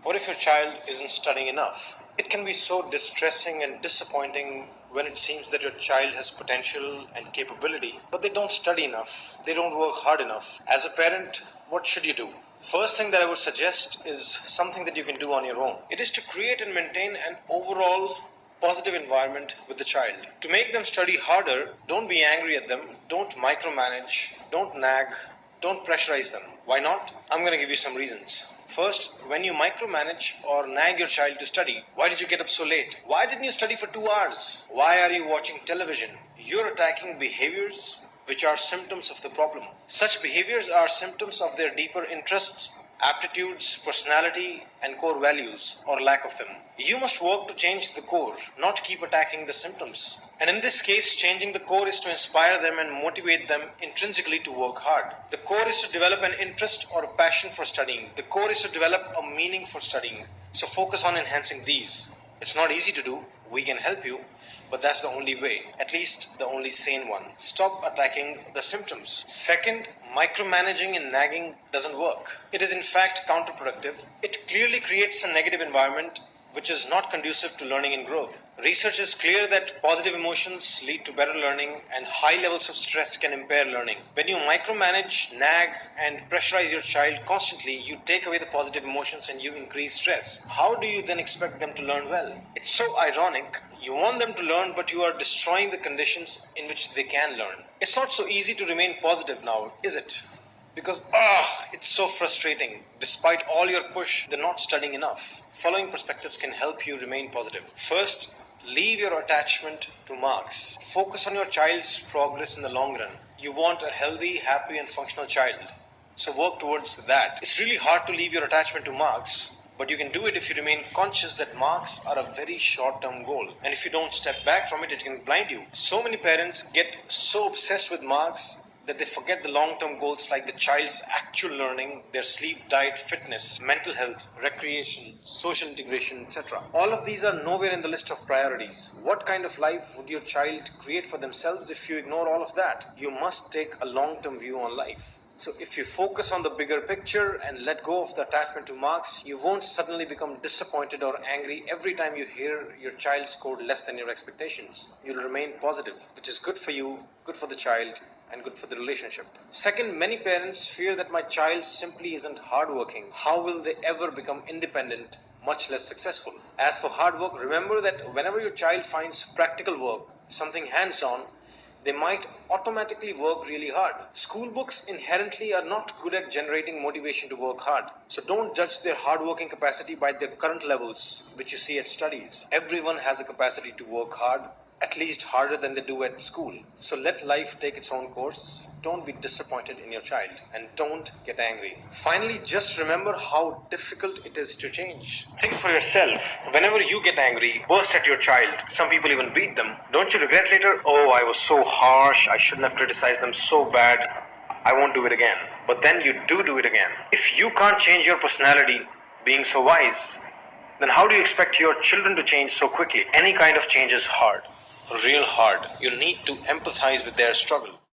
What if your child isn't studying enough? It can be so distressing and disappointing when it seems that your child has potential and capability, but they don't study enough, they don't work hard enough. As a parent, what should you do? First thing that I would suggest is something that you can do on your own. It is to create and maintain an overall positive environment with the child. To make them study harder, don't be angry at them, don't micromanage, don't nag, don't pressurize them. Why not? I'm going to give you some reasons. First, when you micromanage or nag your child to study, why did you get up so late? Why didn't you study for 2 hours? Why are you watching television? You're attacking behaviors which are symptoms of the problem. Such behaviors are symptoms of their deeper interests, aptitudes, personality, and core values, or lack of them. You must work to change the core, not keep attacking the symptoms. And in this case, changing the core is to inspire them and motivate them intrinsically to work hard. The core is to develop an interest or a passion for studying. The core is to develop a meaning for studying. So focus on enhancing these. It's not easy to do. We can help you, but that's the only way, at least the only sane one. Stop attacking the symptoms. Second, micromanaging and nagging doesn't work. It is in fact counterproductive. It clearly creates a negative environment which is not conducive to learning and growth. Research is clear that positive emotions lead to better learning and high levels of stress can impair learning. When you micromanage, nag, and pressurize your child constantly, you take away the positive emotions and you increase stress. How do you then expect them to learn well? It's so ironic. You want them to learn, but you are destroying the conditions in which they can learn. It's not so easy to remain positive now, is it? Because it's so frustrating. Despite all your push, they're not studying enough. Following perspectives can help you remain positive. First, leave your attachment to marks. Focus on your child's progress in the long run. You want a healthy, happy, and functional child. So work towards that. It's really hard to leave your attachment to marks, but you can do it if you remain conscious that marks are a very short-term goal. And if you don't step back from it, it can blind you. So many parents get so obsessed with marks that they forget the long-term goals like the child's actual learning, their sleep, diet, fitness, mental health, recreation, social integration, etc. All of these are nowhere in the list of priorities. What kind of life would your child create for themselves if you ignore all of that? You must take a long-term view on life. So if you focus on the bigger picture and let go of the attachment to marks, you won't suddenly become disappointed or angry every time you hear your child scored less than your expectations. You'll remain positive, which is good for you, good for the child, and good for the relationship. Second, many parents fear that my child simply isn't hardworking. How will they ever become independent, much less successful? As for hard work, remember that whenever your child finds practical work, something hands-on, they might automatically work really hard. School books inherently are not good at generating motivation to work hard. So don't judge their hardworking capacity by their current levels, which you see at studies. Everyone has a capacity to work hard, at least harder than they do at school. So let life take its own course. Don't be disappointed in your child and don't get angry. Finally, just remember how difficult it is to change. Think for yourself. Whenever you get angry, burst at your child, some people even beat them, don't you regret later, oh, I was so harsh, I shouldn't have criticized them so bad, I won't do it again. But then you do it again. If you can't change your personality being so wise, then how do you expect your children to change so quickly? Any kind of change is hard. Real hard. You need to empathize with their struggle.